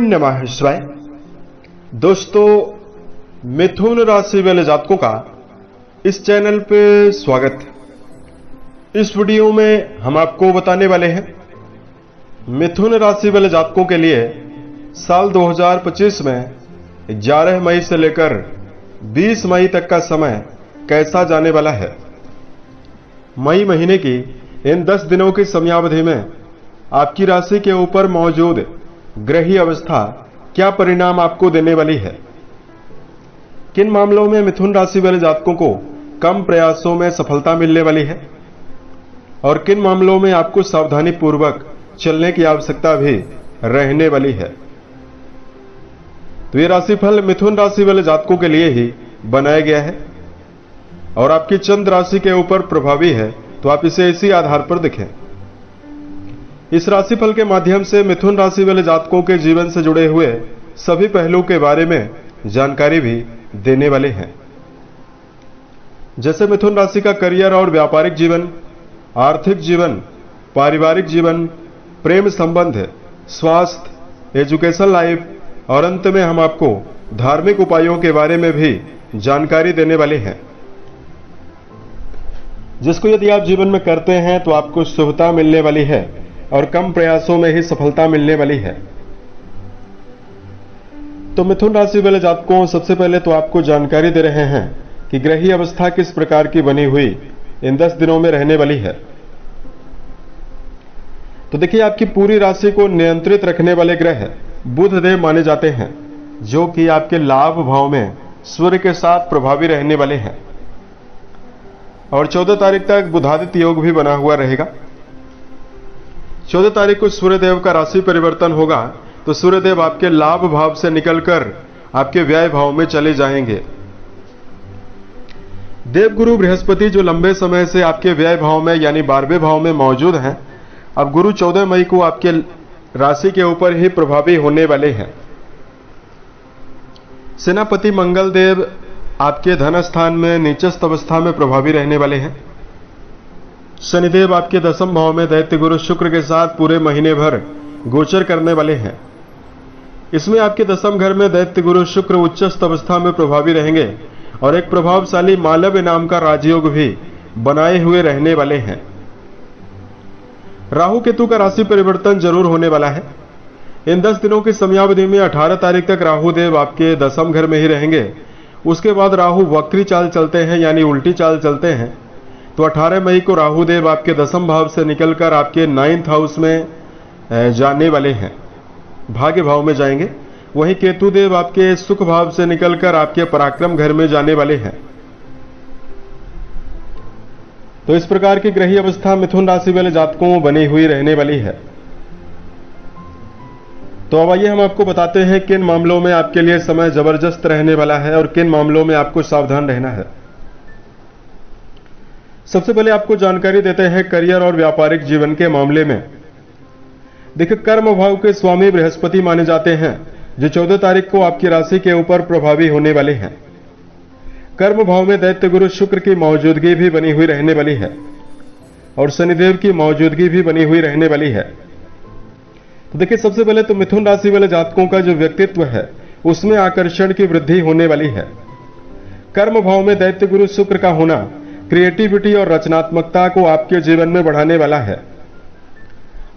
नमः शिवाय। दोस्तों, मिथुन राशि वाले जातकों का इस चैनल पे स्वागत है। इस वीडियो में हम आपको बताने वाले हैं मिथुन राशि वाले जातकों के लिए साल 2025 में 11 मई से लेकर 20 मई तक का समय कैसा जाने वाला है। मई महीने की इन 10 दिनों की समयावधि में आपकी राशि के ऊपर मौजूद ग्रही अवस्था क्या परिणाम आपको देने वाली है। किन मामलों में मिथुन राशि वाले जातकों को कम प्रयासों में सफलता मिलने वाली है और किन मामलों में आपको सावधानी पूर्वक चलने की आवश्यकता भी रहने वाली है। तो ये राशिफल मिथुन राशि वाले जातकों के लिए ही बनाया गया है और आपकी चंद्र राशि के ऊपर प्रभावी है, तो आप इसे इसी आधार पर देखें। इस राशिफल के माध्यम से मिथुन राशि वाले जातकों के जीवन से जुड़े हुए सभी पहलुओं के बारे में जानकारी भी देने वाले हैं, जैसे मिथुन राशि का करियर और व्यापारिक जीवन, आर्थिक जीवन, पारिवारिक जीवन, प्रेम संबंध, स्वास्थ्य, एजुकेशन लाइफ और अंत में हम आपको धार्मिक उपायों के बारे में भी जानकारी देने वाले हैं, जिसको यदि आप जीवन में करते हैं तो आपको शुभता मिलने वाली है और कम प्रयासों में ही सफलता मिलने वाली है। तो मिथुन राशि वाले जातकों, सबसे पहले तो आपको जानकारी दे रहे हैं कि ग्रही अवस्था किस प्रकार की बनी हुई इन 10 दिनों में रहने वाली है। तो देखिए, आपकी पूरी राशि को नियंत्रित रखने वाले ग्रह बुध देव माने जाते हैं, जो कि आपके लाभ भाव में सूर्य के साथ प्रभावी रहने वाले हैं और 14 तारीख तक बुधादित्य योग भी बना हुआ रहेगा। 14 तारीख को सूर्यदेव का राशि परिवर्तन होगा, तो सूर्यदेव आपके लाभ भाव से निकलकर आपके व्यय भाव में चले जाएंगे। देवगुरु बृहस्पति जो लंबे समय से आपके व्यय भाव में यानी 12वें भाव में मौजूद हैं, अब गुरु 14 मई को आपके राशि के ऊपर ही प्रभावी होने वाले हैं। सेनापति मंगल देव आपके धन स्थान में नीचस्थ अवस्था में प्रभावी रहने वाले हैं। शनिदेव आपके 10वें भाव में दैत्य गुरु शुक्र के साथ पूरे महीने भर गोचर करने वाले हैं। इसमें आपके 10वें घर में दैत्य गुरु शुक्र उच्चस्थ अवस्था में प्रभावी रहेंगे और एक प्रभावशाली मालव्य नाम का राजयोग भी बनाए हुए रहने वाले हैं। राहु केतु का राशि परिवर्तन जरूर होने वाला है। इन 10 दिनों की समयावधि में 18 तारीख तक राहु देव आपके 10वें घर में ही रहेंगे। उसके बाद राहु वक्री चाल चलते हैं यानी उल्टी चाल चलते हैं, तो 18 मई को राहु देव आपके 10वें भाव से निकलकर आपके 9th हाउस में जाने वाले हैं, भाग्य भाव में जाएंगे। वहीं केतु देव आपके सुख भाव से निकलकर आपके पराक्रम घर में जाने वाले हैं। तो इस प्रकार की ग्रही अवस्था मिथुन राशि वाले जातकों में बनी हुई रहने वाली है। तो अब आइए हम आपको बताते हैं किन मामलों में आपके लिए समय जबरदस्त रहने वाला है और किन मामलों में आपको सावधान रहना है। सबसे पहले आपको जानकारी देते हैं करियर और व्यापारिक जीवन के मामले में। देखिए, कर्म भाव के स्वामी बृहस्पति माने जाते हैं, जो 14 तारीख को आपकी राशि के ऊपर प्रभावी होने वाले हैं। कर्म भाव में दैत्य गुरु शुक्र की मौजूदगी भी बनी हुई रहने वाली है और शनिदेव की मौजूदगी भी बनी हुई रहने वाली है। तो देखिए, सबसे पहले तो मिथुन राशि वाले जातकों का जो व्यक्तित्व है उसमें आकर्षण की वृद्धि होने वाली है। कर्म भाव में दैत्य गुरु शुक्र का होना क्रिएटिविटी और रचनात्मकता को आपके जीवन में बढ़ाने वाला है।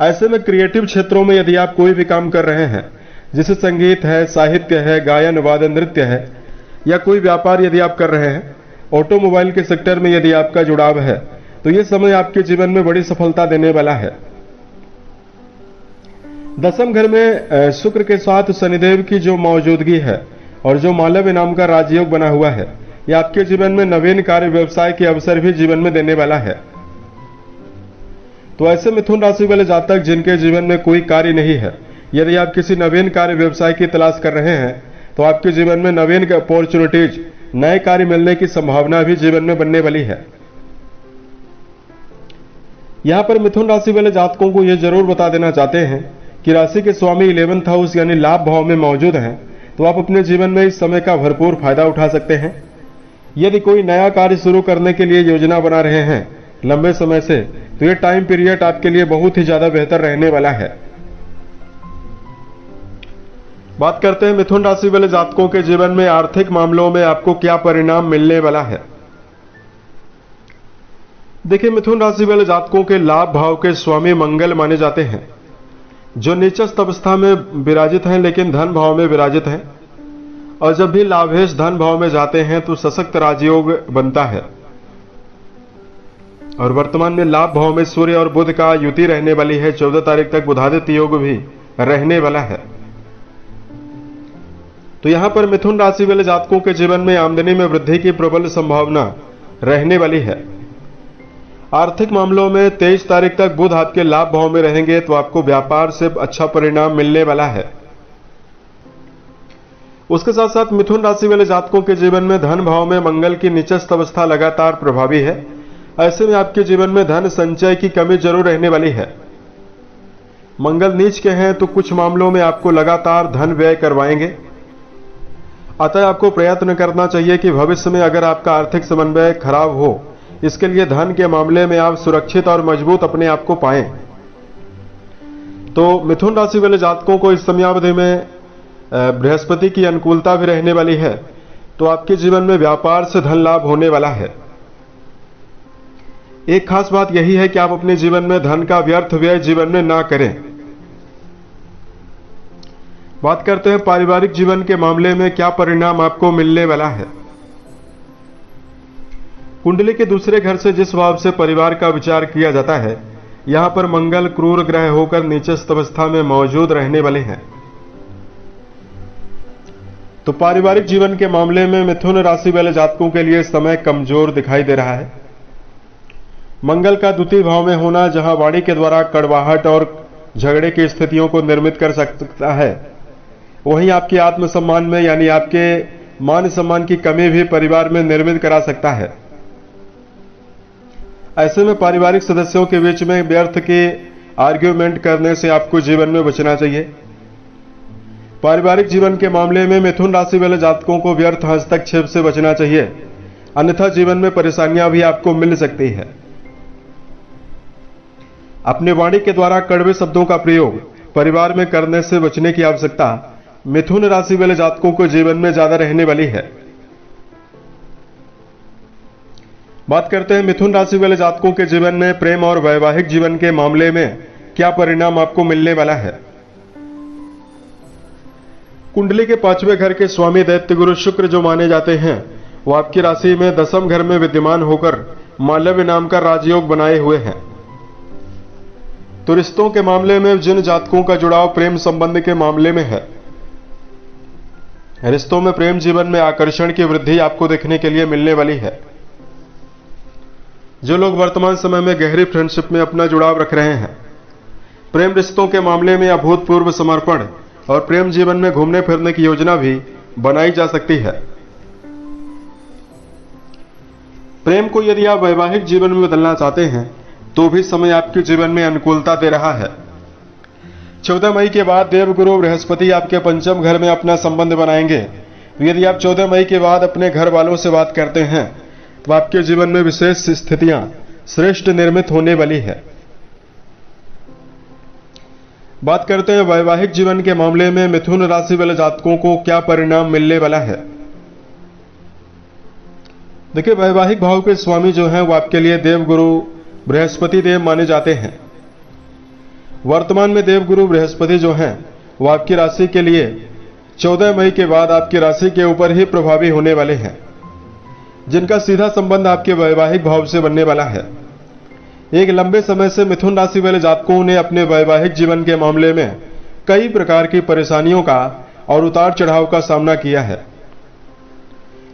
ऐसे में क्रिएटिव क्षेत्रों में यदि आप कोई भी काम कर रहे हैं, जैसे संगीत है, साहित्य है, गायन वादन नृत्य है, या कोई व्यापार यदि आप कर रहे हैं, ऑटोमोबाइल के सेक्टर में यदि आपका जुड़ाव है, तो यह समय आपके जीवन में बड़ी सफलता देने वाला है। 10वें घर में शुक्र के साथ शनिदेव की जो मौजूदगी है और जो मालव्य नाम का राजयोग बना हुआ है, यह आपके जीवन में नवीन कार्य व्यवसाय के अवसर भी जीवन में देने वाला है। तो ऐसे मिथुन राशि वाले जातक जिनके जीवन में कोई कार्य नहीं है, यदि आप किसी नवीन कार्य व्यवसाय की तलाश कर रहे हैं, तो आपके जीवन में नवीन अपॉर्चुनिटीज, नए कार्य मिलने की संभावना भी जीवन में बनने वाली है। यहां पर मिथुन राशि वाले जातकों को यह जरूर बता देना चाहते हैं कि राशि के स्वामी 11th हाउस यानी लाभ भाव में मौजूद हैं, तो आप अपने जीवन में इस समय का भरपूर फायदा उठा सकते हैं। यदि कोई नया कार्य शुरू करने के लिए योजना बना रहे हैं लंबे समय से, तो ये टाइम पीरियड आपके लिए बहुत ही ज्यादा बेहतर रहने वाला है। बात करते हैं मिथुन राशि वाले जातकों के जीवन में आर्थिक मामलों में आपको क्या परिणाम मिलने वाला है। देखिए, मिथुन राशि वाले जातकों के लाभ भाव के स्वामी मंगल माने जाते हैं, जो नीचस्थ अवस्था में विराजित हैं लेकिन धन भाव में विराजित हैं। और जब भी लाभेश धन भाव में जाते हैं तो सशक्त राजयोग बनता है। और वर्तमान में लाभ भाव में सूर्य और बुध का युति रहने वाली है। 14 तारीख तक बुधादित्य योग भी रहने वाला है। तो यहां पर मिथुन राशि वाले जातकों के जीवन में आमदनी में वृद्धि की प्रबल संभावना रहने वाली है। आर्थिक मामलों में 23 तारीख तक बुध आपके लाभ भाव में रहेंगे, तो आपको व्यापार से अच्छा परिणाम मिलने वाला है। उसके साथ साथ मिथुन राशि वाले जातकों के जीवन में धन भाव में मंगल की नीचस्थ अवस्था लगातार प्रभावी है। ऐसे में आपके जीवन में धन संचय की कमी जरूर रहने वाली है। मंगल नीच के हैं तो कुछ मामलों में आपको लगातार धन व्यय करवाएंगे। अतः आपको प्रयत्न करना चाहिए कि भविष्य में अगर आपका आर्थिक समन्वय खराब हो, इसके लिए धन के मामले में आप सुरक्षित और मजबूत अपने आप को पाएं। तो मिथुन राशि वाले जातकों को इस समयावधि में बृहस्पति की अनुकूलता भी रहने वाली है, तो आपके जीवन में व्यापार से धन लाभ होने वाला है। एक खास बात यही है कि आप अपने जीवन में धन का व्यर्थ व्यय जीवन में ना करें। बात करते हैं पारिवारिक जीवन के मामले में क्या परिणाम आपको मिलने वाला है। कुंडली के दूसरे घर से जिस भाव से परिवार का विचार किया जाता है, यहां पर मंगल क्रूर ग्रह होकर नीचस्थ अवस्था में मौजूद रहने वाले हैं। तो पारिवारिक जीवन के मामले में मिथुन राशि वाले जातकों के लिए समय कमजोर दिखाई दे रहा है। मंगल का द्वितीय भाव में होना, जहां वाणी के द्वारा कड़वाहट और झगड़े की स्थितियों को निर्मित कर सकता है, वहीं आपके आत्मसम्मान में यानी आपके मान सम्मान की कमी भी परिवार में निर्मित करा सकता है। ऐसे में पारिवारिक सदस्यों के बीच में व्यर्थ के आर्ग्यूमेंट करने से आपको जीवन में बचना चाहिए। पारिवारिक जीवन के मामले में मिथुन राशि वाले जातकों को व्यर्थ हस्तक्षेप से बचना चाहिए, अन्यथा जीवन में परेशानियां भी आपको मिल सकती है। अपने वाणी के द्वारा कड़वे शब्दों का प्रयोग परिवार में करने से बचने की आवश्यकता मिथुन राशि वाले जातकों को जीवन में ज्यादा रहने वाली है। बात करते हैं मिथुन राशि वाले जातकों के जीवन में प्रेम और वैवाहिक जीवन के मामले में क्या परिणाम आपको मिलने वाला है। कुंडली के 5वें घर के स्वामी दैत्य गुरु शुक्र जो माने जाते हैं, वो आपकी राशि में 10वें घर में विद्यमान होकर मालव्य नाम का राजयोग बनाए हुए हैं। तो रिश्तों के मामले में जिन जातकों का जुड़ाव प्रेम संबंध के मामले में है, रिश्तों में प्रेम जीवन में आकर्षण की वृद्धि आपको देखने के लिए मिलने वाली है। जो लोग वर्तमान समय में गहरी फ्रेंडशिप में अपना जुड़ाव रख रहे हैं, प्रेम रिश्तों के मामले में अभूतपूर्व समर्पण और प्रेम जीवन में घूमने फिरने की योजना भी बनाई जा सकती है। प्रेम को यदि आप वैवाहिक जीवन में बदलना चाहते हैं, तो भी समय आपके जीवन में अनुकूलता दे रहा है। 14 मई के बाद देवगुरु बृहस्पति आपके 5वें घर में अपना संबंध बनाएंगे। यदि आप 14 मई के बाद अपने घर वालों से बात करते हैं, तो आपके जीवन में विशेष स्थितियां श्रेष्ठ निर्मित होने वाली है। बात करते हैं वैवाहिक जीवन के मामले में मिथुन राशि वाले जातकों को क्या परिणाम मिलने वाला है। देखिए, वैवाहिक भाव के स्वामी जो हैं वो आपके लिए देवगुरु बृहस्पति देव माने जाते हैं। वर्तमान में देवगुरु बृहस्पति जो हैं वो आपकी राशि के लिए 14 मई के बाद आपकी राशि के ऊपर ही प्रभावी होने वाले हैं, जिनका सीधा संबंध आपके वैवाहिक भाव से बनने वाला है। एक लंबे समय से मिथुन राशि वाले जातकों ने अपने वैवाहिक जीवन के मामले में कई प्रकार की परेशानियों का और उतार चढ़ाव का सामना किया है।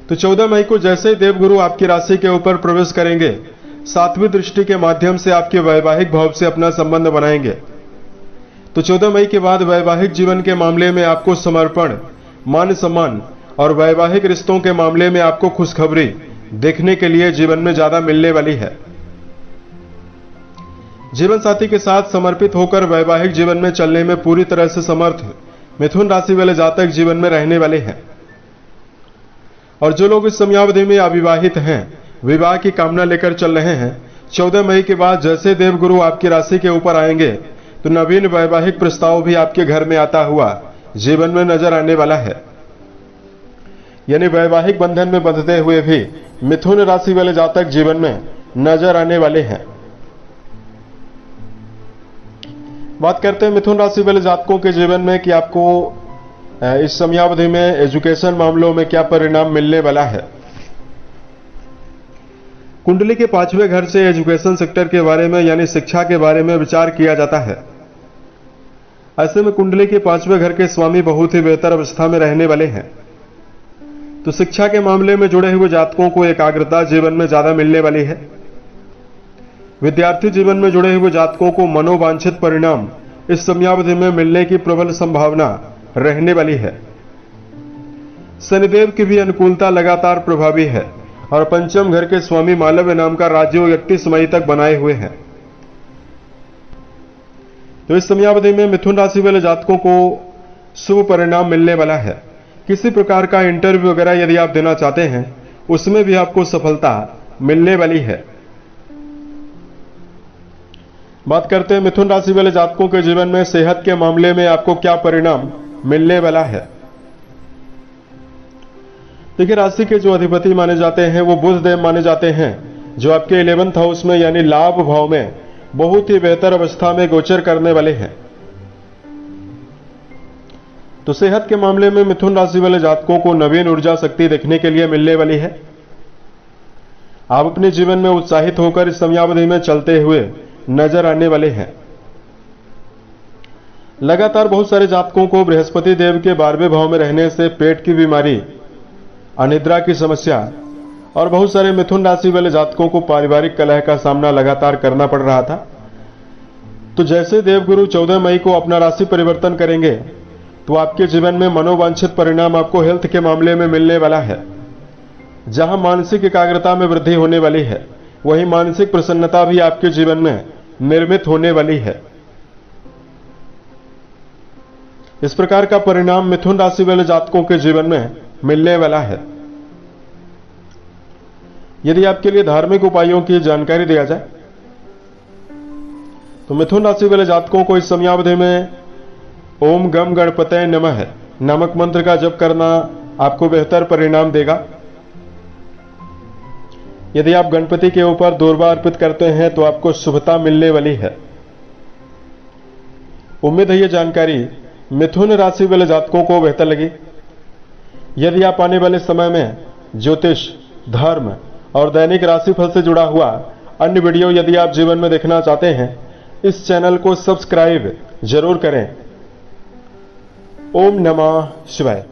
तो 14 मई को जैसे ही देवगुरु आपकी राशि के ऊपर प्रवेश करेंगे, 7वीं दृष्टि के माध्यम से आपके वैवाहिक भाव से अपना संबंध बनाएंगे। तो 14 मई के बाद वैवाहिक जीवन के मामले में आपको समर्पण, मान सम्मान और वैवाहिक रिश्तों के मामले में आपको खुशखबरी देखने के लिए जीवन में ज्यादा मिलने वाली है। जीवन साथी के साथ समर्पित होकर वैवाहिक जीवन में चलने में पूरी तरह से समर्थ मिथुन राशि वाले जातक जीवन में रहने वाले हैं। और जो लोग इस समयावधि में अविवाहित हैं, विवाह की कामना लेकर चल रहे हैं, 14 मई के बाद जैसे देवगुरु आपकी राशि के ऊपर आएंगे, तो नवीन वैवाहिक प्रस्ताव भी आपके घर में आता हुआ जीवन में नजर आने वाला है। यानी वैवाहिक बंधन में बंधते हुए भी मिथुन राशि वाले जातक जीवन में नजर आने वाले हैं। बात करते हैं मिथुन राशि वाले जातकों के जीवन में कि आपको इस समयावधि में एजुकेशन मामलों में क्या परिणाम मिलने वाला है। कुंडली के 5वें घर से एजुकेशन सेक्टर के बारे में यानी शिक्षा के बारे में विचार किया जाता है। ऐसे में कुंडली के 5वें घर के स्वामी बहुत ही बेहतर अवस्था में रहने वाले हैं, तो शिक्षा के मामले में जुड़े हुए जातकों को एकाग्रता जीवन में ज्यादा मिलने वाली है। विद्यार्थी जीवन में जुड़े हुए जातकों को मनोवांछित परिणाम इस समयावधि में मिलने की प्रबल संभावना रहने वाली है। शनिदेव की भी अनुकूलता लगातार प्रभावी है और पंचम घर के स्वामी मालव्य नाम का राजयोग 31 मई तक बनाए हुए हैं। तो इस समयावधि में मिथुन राशि वाले जातकों को शुभ परिणाम मिलने वाला है। किसी प्रकार का इंटरव्यू वगैरह यदि आप देना चाहते हैं उसमें भी आपको सफलता मिलने वाली है। बात करते हैं मिथुन राशि वाले जातकों के जीवन में सेहत के मामले में आपको क्या परिणाम मिलने वाला है। देखिए, राशि के जो अधिपति माने जाते हैं वो बुध देव माने जाते हैं, जो आपके 11th हाउस में यानी लाभ भाव में बहुत ही बेहतर अवस्था में गोचर करने वाले हैं। तो सेहत के मामले में मिथुन राशि वाले जातकों को नवीन ऊर्जा शक्ति देखने के लिए मिलने वाली है। आप अपने जीवन में उत्साहित होकर इस समयावधि में चलते हुए नजर आने वाले हैं। लगातार बहुत सारे जातकों को बृहस्पति देव के 12वें भाव में रहने से पेट की बीमारी, अनिद्रा की समस्या और बहुत सारे मिथुन राशि वाले जातकों को पारिवारिक कलह का सामना लगातार करना पड़ रहा था। तो जैसे देवगुरु 14 मई को अपना राशि परिवर्तन करेंगे तो आपके जीवन में मनोवांछित परिणाम आपको हेल्थ के मामले में मिलने वाला है। जहां मानसिक एकाग्रता में वृद्धि होने वाली है, वहीं मानसिक प्रसन्नता भी आपके जीवन में निर्मित होने वाली है। इस प्रकार का परिणाम मिथुन राशि वाले जातकों के जीवन में मिलने वाला है। यदि आपके लिए धार्मिक उपायों की जानकारी दिया जाए तो मिथुन राशि वाले जातकों को इस समयावधि में ओम गम गणपतये नमः नामक मंत्र का जप करना आपको बेहतर परिणाम देगा। यदि आप गणपति के ऊपर दूर्वा अर्पित करते हैं तो आपको शुभता मिलने वाली है। उम्मीद है यह जानकारी मिथुन राशि वाले जातकों को बेहतर लगी। यदि आप आने वाले समय में ज्योतिष, धर्म और दैनिक राशिफल से जुड़ा हुआ अन्य वीडियो यदि आप जीवन में देखना चाहते हैं, इस चैनल को सब्सक्राइब जरूर करें। ओम नमः शिवाय।